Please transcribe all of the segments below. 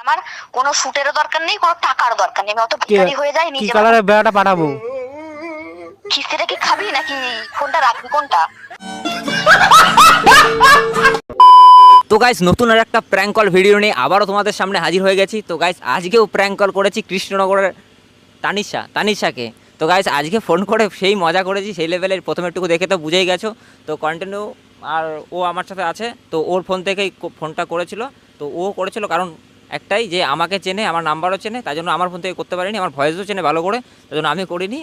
আমার কোনো শুটেরও দরকার নেই, কোনো টাকার দরকার নেই। আমি অত ভিখারি হয়ে যাই কি নিজে। কালারের বেড়াটা পাঠাবো? কিস্তিটা কি খাবি নাকি ফোনটা রাখবি কোনটা? তো গাইস, নতুন আর একটা প্র্যাঙ্ক কল ভিডিও নিয়ে আবারও তোমাদের সামনে হাজির হয়ে গেছি। তো গাইস, আজকেও প্র্যাঙ্ক কল করেছি কৃষ্ণনগরের তানিশাকে। তো গাইস, আজকে ফোন করে সেই মজা করেছি, সেই লেভেলের। প্রথমে একটু দেখে তো বুঝেই গেছো। তো কন্টিনিউ, আর ও আমার সাথে আছে, তো ওর ফোন থেকেই ফোনটা করেছিল। তো ও করেছিল কারণ একটাই, যে আমাকে চেনে, আমার নাম্বারও চেনে, তাই জন্য আমার ফোন থেকে করতে পারিনি। আমার ভয়েসও চেনে ভালো করে, তাই জন্য আমি করিনি,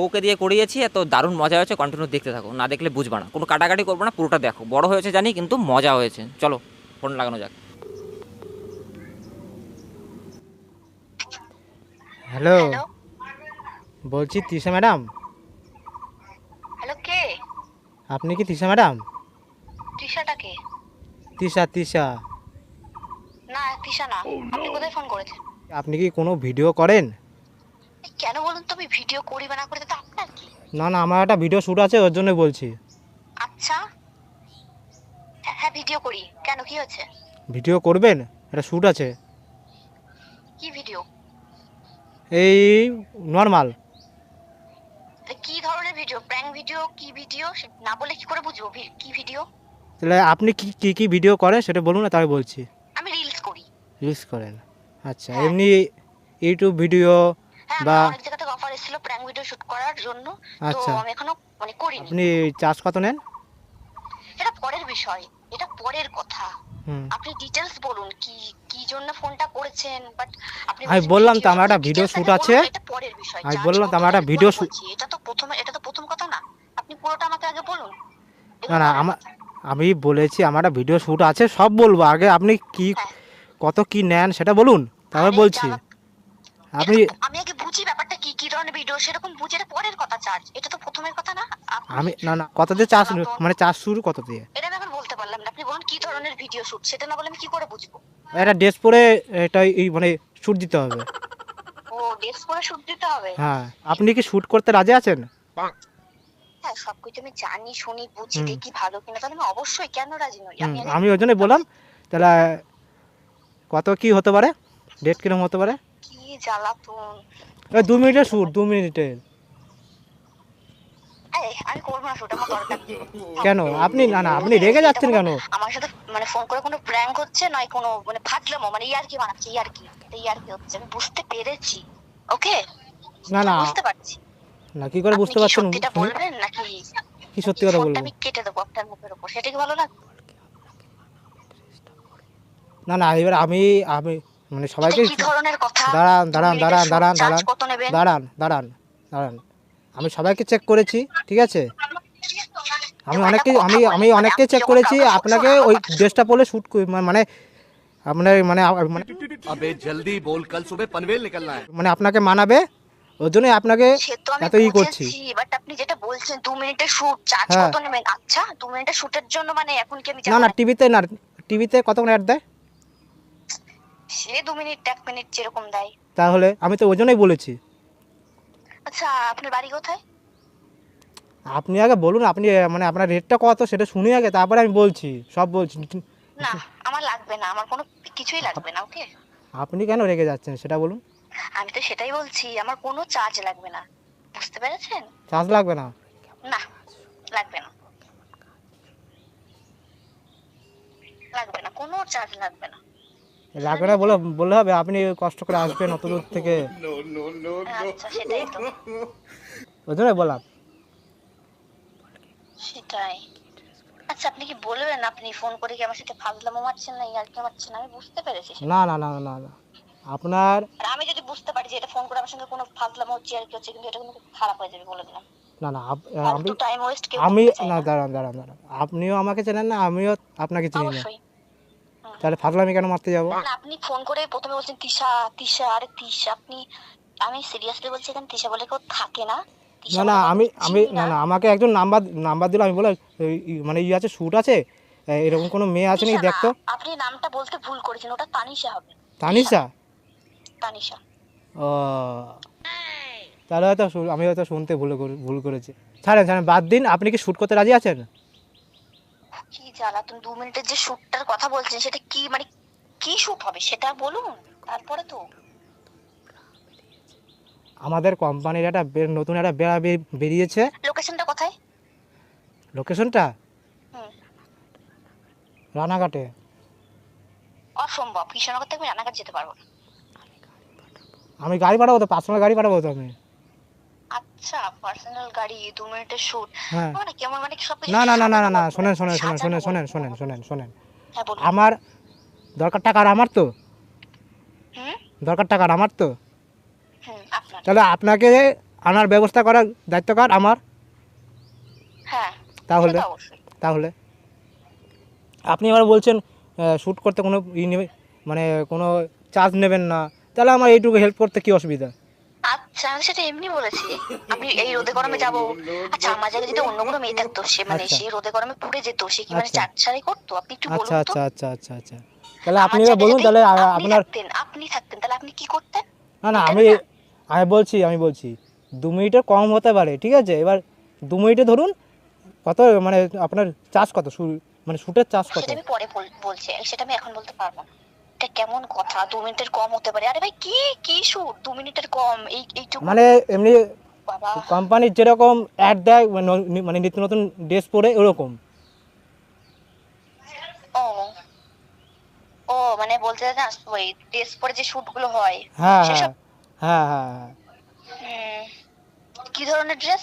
ওকে দিয়ে করিয়েছি। এত দারুণ মজা হয়েছে, কন্টিনিউ দেখতে থাকো, না দেখলে বুঝবা না। কোনো কাটাকাটি করবো না, পুরোটা দেখো। বড় হয়েছে জানি, কিন্তু মজা হয়েছে। চলো ফোন লাগানো যাক। হ্যালো, হ্যালো বলছি তৃষা ম্যাডাম? হ্যালো, কে? আপনি কি তৃষা ম্যাডাম? তৃষাটা কে? তৃষা। না, তৃষা না। আপনি কোথায় ফোন করেছেন? আপনি কি কোনো ভিডিও করেন? কেন বলুন তো? আমি ভিডিও করি বা না করি তো আপনার কি? না, আমার একটা ভিডিও শ্যুট আছে, ওর জন্য বলছি। আচ্ছা, হ্যাঁ ভিডিও করি। কেন, কি হচ্ছে? ভিডিও করবেন? একটা শ্যুট আছে। কি ভিডিও? এই নর্মাল। কি ধরনের ভিডিও? Prank video? কি ভিডিও না বলে কি করে বুঝবো কি ভিডিও? তাহলে আপনি কি ভিডিও করেন সেটা বলুন না, তাহলে বলছি। আমি রিলস করি। রিলস করেন? আচ্ছা, হ্যাঁ। এমনি ইউটিউব ভিডিও হ্যাঁ, বা? আমার অনেক জায়গা থেকে অফার এসেছিল প্র্যাঙ্ক ভিডিও শুট করার জন্য। তো আচ্ছা, আমি এখনো করিনি। আপনি চার্জ কত নেন? এটা পরের বিষয়, এটা পরের কথা। হুম, আপনি ডিটেলস বলুন, কি কি জন্য ফোনটা করেছেন। বাট আপনি আমি বলছেন বললাম তো video, আমার একটা আপনি ভিডিও details শ্যুট আগে আছে। বলুন, এটা পরের বিষয়। আমি Charge বললাম তো কত আমার একটা নেন ভিডিও পরে বলছি। এটা তো প্রথম কথা না। আপনি পুরোটা আমাকে আগে বলুন। এগুলো না, পরের আমার কথা। আমি বলেছি আমার একটা ভিডিও শ্যুট আছে, সব বলবো। আগে আপনি কি হ্যাঁ। কত কি নেন সেটা বলুন, তারপর আরে বলছি। জ্বালা, এটা আপনি তো আমি আগে বুঝি ব্যাপারটা, কি কি ধরনের ভিডিও সেরকম বুঝি, এটা পরের কথা। চার্জ এটা তো প্রথমের কথা না। আপনি আমি না কত দিয়ে চার্জ, জ্বালা তো। মানে চার্জ শুরু কত দিয়ে? এটা আমি এখন বলতে পারলাম না। আপনি বলুন কি ধরনের ভিডিও শুট, সেটা না বলে আমি কি করে বুঝবো? একটা ড্রেস পরে এটা এই মানে শ্যুট দিতে হবে। ও, ড্রেস পরে শুট দিতে হবে? হ্যাঁ, আপনি কি শ্যুট করতে রাজি আছেন? হ্যাঁ, সবকিছু আমি জানি, শুনি, বুঝি, হুম দেখি ভালো কিনা, তাহলে আমি অবশ্যই কেন রাজি নই। হুম, আমি আগে আমি ওই জন্যই বললাম। তাহলে কত কি হতে পারে, ডেট কিরম হতে পারে? কি জ্বালাতন। ওই 2 মিনিটের শ্যুট, 2 মিনিটের। আমি করবো না শুট, আমার দরকার নেই। কেন আপনি, না আপনি রেগে এটা যাচ্ছেন কোনো কেন? আমার সাথে ফোন করে কোনো প্র্যাঙ্ক হচ্ছে নয়, কোনো ফাজলামো, ইয়ার্কি বানাচ্ছে। ইয়ার্কি হচ্ছে, আমি বুঝতে পেরেছি। ওকে, না বুঝতে পারছি। না, কি করে আপনি বুঝতে কি পারছেন? সত্যিটা শুনি, বলবেন নাকি কি সত্যি কথা ফোনটা বলবো? আমি কেটে দেবো আপনার মুখের উপর? সেটা কি ভালো লাগবে? না এবার আমি আমি মানে সবাইকে। কি ধরনের কথা? দাঁড়ান 2 দাঁড়ান মিনিটের দাঁড়ান শুট, দাঁড়ান চার্জ দাঁড়ান কত নেবেন? দাঁড়ান। আমি সবাইকে চেক করেছি, ঠিক আছে? আমি দেখুন, অনেককে একটা কথা আমি বলি, আমি অনেককে আপনি চেক যখন করেছি। কাউকে আপনাকে শোনো, ওই আমার কথা ড্রেসটা পরে শ্যুট মানে আপনার মানে अबे जल्दी बोल, कल सुबह पनवेल निकलना है। মানে আপনাকে মানাবে, ওর জন্যই আপনাকে সে তো আমি এত ই করছি। বুঝেছি, বাট আপনি যেটা বলছেন 2 মিনিটের শুট, চার্জ হ্যাঁ, কত নেবেন? আচ্ছা, 2 মিনিটের শুটের জন্য এখন কি আমি না যাবো? টিভিতে কতক্ষণ অ্যাড দেয়? সে 2 মিনিট 1 মিনিট যেরকম দেয়। তাহলে আমি তো ওই জন্যই বলেছি। আচ্ছা, আপনার বাড়ি কোথায়? আপনি আগে বলুন, আপনি মানে আপনার রেটটা কত সেটা শুনি আগে, তারপরে আমি বলছি, সব বলছি। না, আমার লাগবে না, আমার কোনো কিছুই লাগবে না। ওকে, আপনি কেন রেগে যাচ্ছেন সেটা বলুন। আমি তো সেটাই বলছি, আমার কোনো চার্জ লাগবে না। বুঝতে পেরেছেন? চার্জ লাগবে না? না, লাগবে না, লাগবে না, কোনো চার্জ লাগবে না। লাগবে না বললে হবে? আপনি কষ্ট করে আসবেন অত দূর থেকে, আচ্ছা, সেটাই তো, ওই জন্যই বললাম। সেটাই। আচ্ছা, আপনি কি বলবেন, আপনি ফোন করে কি আমার সাথে ফাজলামো মারছেন না ইয়ার্কি মারছেন? আমি বুঝতে পেরেছি সেটা। না, আপনার। আর আমি যদি বুঝতে পারি যে এটা ফোন করে আমার সঙ্গে কোনো ফাজলামো হচ্ছে ইয়ার্কি হচ্ছে, কিন্তু এটা কিন্তু খারাপ হয়ে যাবে, বলে দিলাম। না আমি ফালতু টাইম ওয়েস্ট কেউ আমি করতে চায় না, না। দাঁড়ান। আপনিও আমাকে চেনেন না, আমিও আপনাকে চিনি না। অবশ্যই। তাহলে ফাজলামি কেন মারতে যাবো? না, আপনি ফোন করে প্রথমে বলছেন তিশা তিশা, আরে তিশা আপনি, আমি সিরিয়াসলি বলছি, এখানে তিশা বলে কেউ থাকে না। তিশা না বলে আমি কাউকে আমি চিনি না আমাকে একজন নাম্বার দিল। আমি বলে মানে আছে, শ্যুট আছে, এরকম কোনো মেয়ে আছে নাকি তিশা না, দেখতো। আপনি নামটা বলতে ভুল করেছেন, ওটা তানিশা হবে। তানিশা? তানিশা। ও, তাহলে হয়তো আমি হয়তো শুনতে ভুল করেছি। ছাড়েন, বাদ দিন। আপনি কি শ্যুট করতে রাজি আছেন? কি জ্বালাতন, 2 মিনিটের যে শুটটার কথা বলছেন সেটা কি কি শুট হবে সেটা বলুন। তারপরে তো আমাদের কোম্পানির একটা নতুন একটা বেড়া বেরিয়েছে। লোকেশনটা কোথায়? লোকেশনটা হুম, রানাঘাটে। অসম্ভব, কৃষ্ণনগর থেকে আমি রানাঘাট যেতে পারবো না। আমি গাড়ি পাঠাবো তো, পার্সোনাল গাড়ি পাঠাবো তো আমি। আচ্ছা, পার্সোনাল গাড়ি, 2 মিনিটের শুট, হ্যাঁ। মানে কেমন, মানে সবকিছু না না না না না না, সাজানো শোনেন গল্প, শোনেন শোনেন সাজানো শোনেন শোনেন গল্প। শোনেন শোনেন শোনেন। হ্যাঁ বলুন। আমার দরকার টাকার, আমার তো হুম দরকার টাকার, আমার তো। হুম, আপনার। তাহলে আপনাকে আনার ব্যবস্থা করার দায়িত্ব কার? আমার। হ্যাঁ, তাহলে সেটা অবশ্যই। তাহলে আপনি আবার বলছেন শ্যুট করতে কোনো নেবে, মানে কোনো চার্জ নেবেন না। তাহলে আমার এইটুকু হেল্প করতে কি অসুবিধা? আচ্ছা, আমি সেটা এমনি বলেছি। আমি এই রোদে গরমে যাবো। আচ্ছা, আমার জায়গায় যদি অন্য কোনো মেয়ে থাকতো, সে মানে আচ্ছা সে রোদে গরমে পুড়ে যেত, সে কি মানে আচ্ছা চাটছাড়াই করতো? আপনি একটু আচ্ছা বলুন তো। আচ্ছা আচ্ছা আচ্ছা আচ্ছা। তাহলে আপনি আমার এবার জায়গায় বলুন, যদি তাহলে আপনার। আপনি থাকতেন, তাহলে আপনি কি করতেন? না না, এটা আমি না? আমি বলছি 2 মিনিটের কম হতে পারে, ঠিক আছে? এবার 2 মিনিটে ধরুন কত, মানে আপনার চার্জ কত, মানে শ্যুটের চার্জ কত? সেটা আমি পরে বলছি, সেটা আমি এখন বলতে পারবো না। এটা কেমন কথা, 2 মিনিটের কম হতে পারে? আরে ভাই, কি কি শুট 2 মিনিটের কম? এইটুকু মানে এমনি বাবা। কোম্পানির যেরকম অ্যাড দেয়, মানে নিত্য নতুন ড্রেস পরে ওরকম। ও ও মানে বলতে না, ওই ড্রেস পরে যে শুট গুলো হয় হ্যাঁ হ্যাঁ সেসব। হ্যাঁ হ্যাঁ হ্যাঁ। কি ধরনের ড্রেস?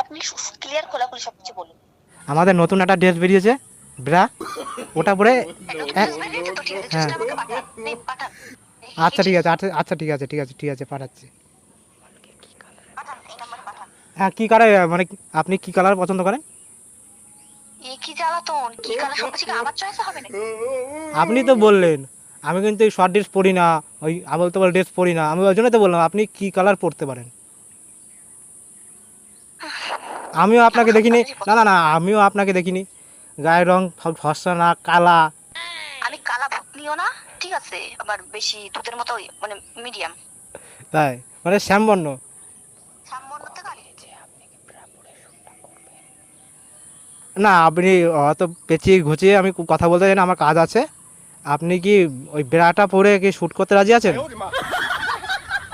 আপনি ক্লিয়ার খোলাখুলি সবকিছু বলুন। আমাদের নতুন একটা ড্রেস বেরিয়েছে, ব্রা, ওটা পরে। নতুন হ্যাঁ ড্রেস বেরিয়েছে তো, ঠিক আছে, হ্যাঁ। ড্রেসটা আমাকে পাঠান, পাঠান। আচ্ছা ঠিক আছে, আচ্ছা আচ্ছা ঠিক আছে ঠিক আছে ঠিক আছে, পাঠাচ্ছি। পাঠান, এই নাম্বারে পাঠান। হ্যাঁ, কী কালার, মানে আপনি কী কালার পছন্দ করেন? এ কি জ্বালাতন, কি কালার, সবকিছু কি আমার চয়েসে হবে নাকি? আপনি তো বললেন আমি কিন্তু এই শর্ট ড্রেস পরি না, ওই আবল তাবল ড্রেস পরি না, আমি ওই জন্য তো বললাম আপনি কী কালার পরতে পারেন। আমিও আপনাকে আমার সব দেখিনি। কালারই না পছন্দ। না না, আমিও আপনাকে দেখিনি। গায়ের রং ফর্সা না, কালা। আমি কালা ভুতনিও না, ঠিক আছে, আবার বেশি দুধের মতো, মানে মিডিয়াম। তাই মানে শ্যামবর্ণ। সামবর্ণ থেকে আগে। না, আপনি অত পেঁচিয়ে ঘুচিয়ে আমি কথা বলতে চাই না, আমার কাজ আছে। আপনি কি ওই ব্রাটা পরে কি শ্যুট করতে রাজি আছেন?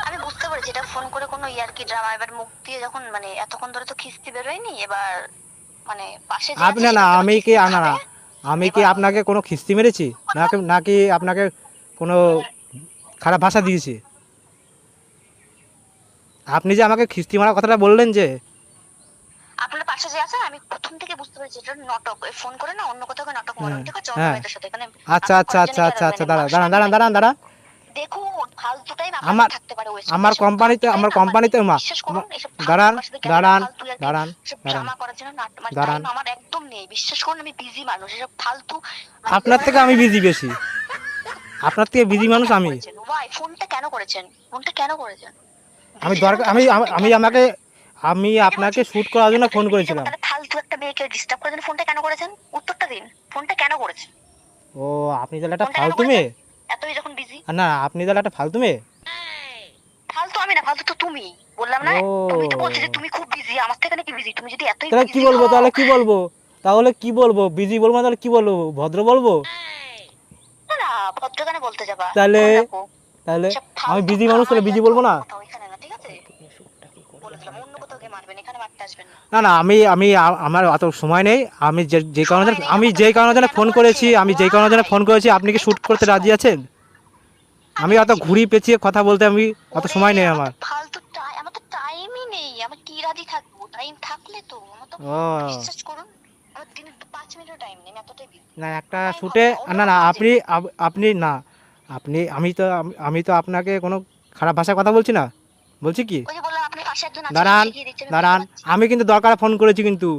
আমি বুঝতে পারছি এটা ফোন করে কোনো ইয়ার্কি ড্রামা, এবার মুখ দিয়ে যখন মানে এতক্ষণ ধরে তো খিস্তি বেরোয়নি, এবার মানে পাশে যে আপনি আছে না, সে তো আমি কি খিস্তি না না, খাবে। আমি কি এবার আপনাকে কোনো খিস্তি মেরেছি, নাকি নাকি আপনাকে কোনো খারাপ ভাষা দিয়েছি? আপনি যে আমাকে খিস্তি মারা কথাটা বললেন যে। আপনার পাশে যে আছে, আমি প্রথম থেকে বুঝতে পেরেছি এটা নাটক। ওই ফোন করে না অন্য কোথাও নাটক মনে হ্যাঁ হয়, ঠিক আছে, অন্য হ্যাঁ। মেয়েদের সাথে এখানে। আচ্ছা আপনি আচ্ছা করার আচ্ছা জন্য আচ্ছা আচ্ছা, মানে দাঁড়ান মানুষটা দাঁড়ান দাঁড়ান দাঁড়ান দাঁড়ান। দেখুন, ফালতু টাইম আমার আপনার থাকতে পারে ওয়েস্ট আমার করতে, এসব কোম্পানিতে ফালতু আমার time কোম্পানিতে আমার মা বিশ্বাস করুন, এসব ফালতু দাঁড়ান আমার সাথে কেন দাঁড়ান ফালতু ইয়ার্কি, দাঁড়ান এসব দাঁড়ান ড্রামা করার জন্য মানে দাঁড়ান। টাইম আমার একদম নেই, বিশ্বাস করুন, আমি বিজি মানুষ, এসব ফালতু। আপনার থেকে আমি বিজি বেশি, আপনার থেকে বিজি মানুষ আমি। ওয়াই ফোনটা কেন করেছেন, ফোনটা কেন করেছেন? আমি busy দরকার, যখন তখন আমি ফোনটা কেন আমাকে, করেছেন? আমি আপনাকে শ্যুট করার জন্য ফোন করেছিলাম। তাহলে ফালতু একটা মেয়েকে ডিস্টার্ব করার জন্য ফোনটা কেন করেছেন? উত্তরটা দিন, ফোনটা কেন করেছেন? ও, আপনি তাহলে একটা ফোনটা কেন ফালতু করেছেন? মেয়ে? এতই যখন বিজি। না, আপনি তাহলে একটা ফালতু মেয়ে। ফালতু আমি না, ফালতু তো তুমি। বললাম না, ও, তুমি তো বলছো যে তুমি খুব বিজি, আমার থেকে নাকি বিজি? তুমি যদি এতই তাহলে কি বিজি বলবো, হও, তাহলে কি বলবো, তাহলে কি বলবো? বিজি বলবো না, তাহলে কি বলবো, ভদ্র বলবো? না না, ভদ্র গানে বলতে যাবা, তাহলে ফোন রাখো। তাহলে এসব আমি ফালতু বিজি মানুষ, তাহলে ড্রামা বিজি ইয়ার্কি বলবো না? অন্য কোথাও, এখানে না, ঠিক আছে? বলে দিলাম, অন্য কোথাও গিয়ে মারবেন, এখানে মারতে আসবেন না। না না, আমার অত সময় নেই। আমি যে কারণে সময় নেই, আমি আমাকে যেই কারণে ফোন কেন ফোন করেছি, করেছেন? আমি যেই কারণে Why? ফোন করেছি, আপনি কি শ্যুট এত করতে প্রশ্ন। রাজি আছেন? আমি অত রাজি ঘুরি নেই। পেঁচিয়ে কথা বলতে অত ওরে, সময় নেই আমার আমার। তো ফালতু আমার তো টাইমই নেই, আমি কি রাজি থাকবো? টাইম থাকলে তো আমার তো, ও বিশ্বাস করুন, আমার দিনে 5 মিনিটও টাইম নেই, আমি এতটাই busy। না, একটা টাইম শুটে, হবে না, অন্য না না, কাজে। আপনি না, আমি তো আপনাকে কোনো খারাপ ভাষায় কথা বলছি না, বলছি কি? ওই যে বললাম, আপনি পাশে একজন আছে, সে দাঁড়ান শিখিয়ে দিচ্ছে, আমি বুঝতে দাঁড়ান, পারছি। আমি কিন্তু দরকারে ফোন করেছি কিন্তু।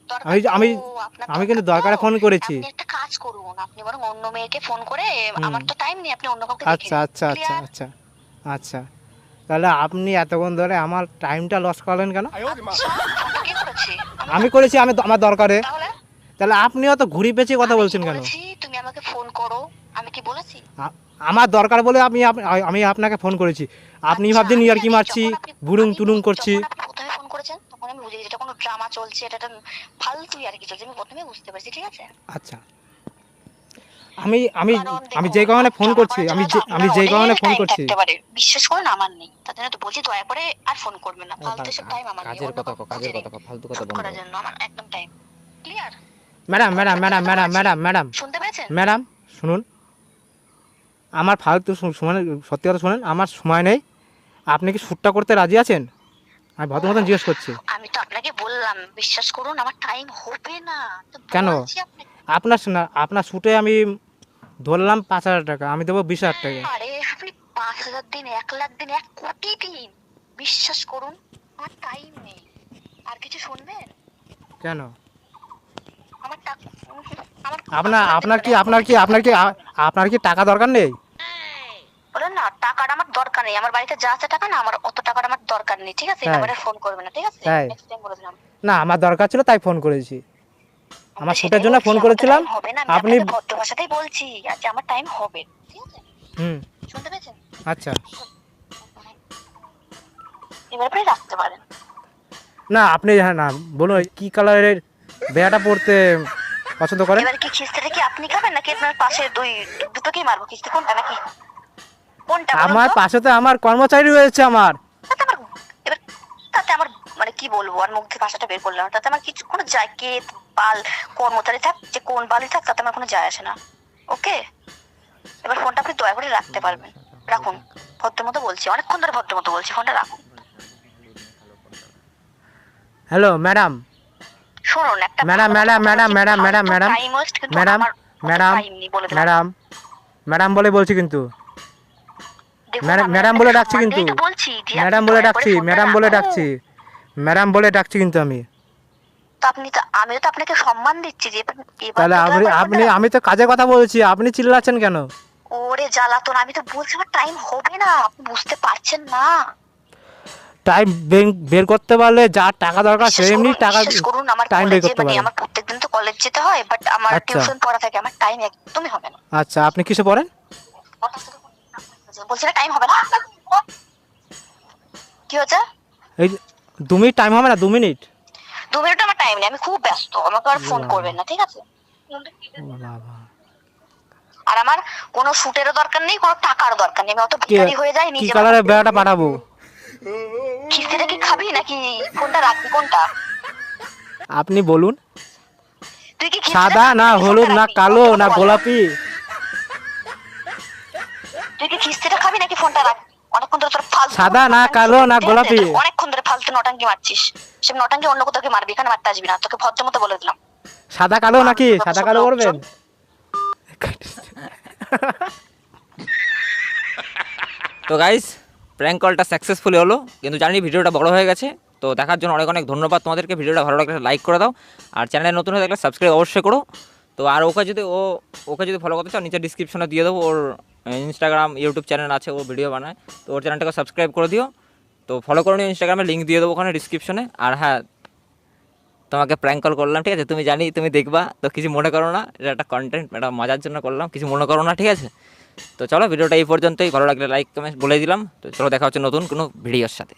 দরকার আমি তো, আমি আপনার আমি কিন্তু দরকার দরকারে তো। ফোন করেছি। আপনি একটা কাজ করুন, আপনি বরং অন্য মেয়েকে ফোন করে, হুম। আমার তো টাইম নেই, আপনি অন্য কাউকে দেখে আচ্ছা নিন। আচ্ছা আচ্ছা ক্লিয়ার? আচ্ছা আচ্ছা, তাহলে আপনি এতক্ষণ ধরে আমার টাইমটা লস করলেন কেন? আচ্ছা, ফোনটা কে করেছে? আমি করেছি, আমার দরকারে। তাহলে তাহলে আপনিও তো ঘুরি পেঁচিয়ে কথা আমি কি বলছেন কেন? বলেছি তুমি আমাকে ফোন করো? আমি কি বলেছি? আমার দরকার বলে আমি আপনাকে ফোন করেছি। আপনি আচ্ছা, ভাবছেন আমি ইয়ার কি জানি, মারছি, আমি তুলুং করছি। যখন আপনি প্রথমে ফোন করেছেন, তখন আমি বুঝে গেছি এটা কোনো ড্রামা চলছে, এটা একটা ফালতু আর কি চলছে, আমি প্রথমে বুঝতে পারছি, ঠিক আছে? আচ্ছা, আমি আমি কারণ আমি দেখুন, যে কারণে ফোন জমা করছি করার আমি জন্য যে তো আমি আপনার যে কারণে অনেক ফোন time করছি থাকতে পারে। বিশ্বাস করুন আমার নেই, তার জন্য তো বলছি দয়া করে আর ফোন করবেন না, ফালতু সব টাইম আমার নেই। কাজের অন্য কথা কাউকে কাজের খুঁজে কথা নিন। ফালতু কথা shoot বন্ধ করার করো। জন্য আমার একদম time clear. Madam madam madam madam madam madam শুনতে পেয়েছেন? ম্যাডাম শুনুন, আমার ফালতু শুনেন, সত্যি কথা শুনেন, আমার সময় নেই। আপনি কি শ্যুটটা করতে রাজি আছেন? আমি ভদ্র মতন জিজ্ঞেস করছি। আমি তো আপনাকে বললাম বিশ্বাস করুন আমার টাইম হবে না, তো কেন? বলছি আপনাকে। আপনার শ্যুটে আমি ধরলাম 5,000 টাকা, আমি দেবো 20,000 টাকা। আরে আপনি 5,000 দিন, 1,00,000 দিন, 1,00,00,000 দিন, বিশ্বাস করুন আমার টাইম নেই। আর কিছু শুনবেন? কেন? আমার টাকা আমার আপনার কি টাকা দরকার নেই? বলেন না, টাকার আমার দরকার নেই। আমার বাড়িতে যা আছে টাকা না, আমার অত টাকার আমার দরকার নেই, ঠিক আছে? এই তাই? নাম্বারে ফোন করবে না, ঠিক আছে? তাই? নেক্সট টাইম বলে দিলাম। না, আমার দরকার ছিল তাই ফোন করেছি। আমার তো শ্যুটের সেটাই জন্য বলছি, ফোন আমার তো করেছিলাম। time হবে না, আমি আপনি আপনাকে ভদ্র ভাষাতেই বলছি আজ আমার টাইম হবে, ঠিক আছে? হুম, শুনতে পেয়েছেন? আচ্ছা। এবার আপনি রাখতে পারেন। না, আপনি হ্যাঁ না বলুন কি কালারের বেয়াটা পড়তে পছন্দ করেন? এবার কি খিস্তিটা কি আপনি খাবেন নাকি আপনার পাশে দুটোকেই মারবো? খিস্তি কোনটা নাকি কোনটা বলুন আমার তো? পাশে তো আমার কর্মচারী রয়েছে আমার। তাতে আমার এবার তাতে আমার মানে কি বলবো, আর মুখ দিয়ে ভাষাটা বের করলাম না। তাতে আমার কিছু কোনো যায় কে বাল কর্মচারী থাক যে কোন বালই থাক, তাতে আমার কোনো যায় আসে না। ওকে, এবার ফোনটা আপনি দয়া করে রাখতে পারবেন। রাখুন, ভদ্রমতো বলছি, অনেকক্ষণ ধরে ভদ্রমতো বলছি, ফোনটা রাখুন। হ্যালো ম্যাডাম, শুনুন একটা madam madam madam madam madam madam time waste, কিন্তু ম্যাডাম আমার ম্যাডাম টাইম নেই বলে দিলাম। ম্যাডাম ম্যাডাম বলে বলছি কিন্তু, দেখুন, ম্যাডাম আমি ম্যাডাম আপনাকে বলে ডাকছি সম্মান কিন্তু, দিয়েই তো বলছি যে আপনি ম্যাডাম বলে দয়া করে ডাকছি, ফোনটা ম্যাডাম বলে রাখুন। ডাকছি, ম্যাডাম বলে ডাকছি কিন্তু আমি। তো আমিও তো আপনাকে সম্মান দিচ্ছি যে এবার তাহলে তো দয়া করে আপনি ফোনটা আমি তো কাজের কথা বলছি, আপনি চিল্লাচ্ছেন কেন? ওরে জ্বালাতন, আমি তো বলছি আমার টাইম হবে না, আপনি বুঝতে পারছেন না। টাইম বের করতে পারলে যা টাকা দরকার সে এমনি টাকা বিশ্বাস করুন আমার টাইম বের কলেজে করতে মানে পারে। আমার প্রত্যেকদিন তো কলেজ যেতে হয়, বাট আমার আচ্ছা। টিউশন পড়া থাকে, আমার টাইম একদমই হবে না। আচ্ছা, আপনি কিসে পড়েন? বলছি না টাইম হবে না। কি হচ্ছে? এই 2 মিনিট টাইম হবে না? 2 মিনিট? 2 মিনিট আমার টাইম নেই, আমি খুব ব্যস্ত, আমাকে আর ফোন করবেন না, ঠিক আছে? বাবা, আর আমার কোনো শুটেরও দরকার নেই, কোনো টাকার দরকার নেই, আমি অত কি ভিখারি হয়ে যাই কি নিজে। কালারের বেড়াটা পাঠাবো? খিস্তিটা কি খাবি নাকি কোনটা রাখবি কোনটা? আপনি বলুন। তুই কি খিস্তিটা সাদা খাবি না নাকি হলুদ ফোনটা না রাখবি? কালো ফোনটা না বল। গোলাপি? তুই কি খিস্তিটা খাবি নাকি ফোনটা রাখবি? অনেকক্ষণ ধরে তোর ফালতু সাদা না নটাঙ্কি কালো না ঠিক আছে? গোলাপি? তোর অনেকক্ষণ ধরে ফালতু নটাঙ্কি মারছিস, সে নটাঙ্কি অন্য কোথাও কি মারবি, এখানে মারতে আসবি না, তোকে ভদ্র মতো বলে দিলাম। সাদা কালো নাকি? সাদা কালো করবেন? তো গাইস, প্র্যাঙ্ক কলটা সাকসেসফুলি হলো, কিন্তু জানি ভিডিওটা বড় হয়ে গেছে। তো দেখার জন্য অনেক অনেক ধন্যবাদ তোমাদেরকে। ভিডিওটা ভালো লাগলে লাইক করে দাও, আর চ্যানেলে নতুন হয়ে থাকলে সাবস্ক্রাইব অবশ্যই করো। তো আর ওকে যদি ফলো করতে চাও, নিচে ডিসক্রিপশনে দিয়ে দেবো, ওর ইনস্টাগ্রাম ইউটিউব চ্যানেল আছে, ও ভিডিও বানায়, তো ওর চ্যানেলটাকে সাবস্ক্রাইব করে দিও। তো ফলো করে নিও, ইনস্টাগ্রামে লিঙ্ক দিয়ে দেবো ওখানে ডিসক্রিপশনে। আর হ্যাঁ, তোমাকে প্র্যাঙ্ক কল করলাম, ঠিক আছে? তুমি দেখবা, তো কিছু মনে করো না, এটা একটা কন্টেন্ট, এটা মজার জন্য করলাম, কিছু মনে করো না, ঠিক আছে? তো চলো, ভিডিওটা এই পর্যন্তই। ভালো লাগলে লাইক কমেন্ট বলে দিলাম। তো চলো, দেখা হচ্ছে নতুন কোনো ভিডিওর সাথে।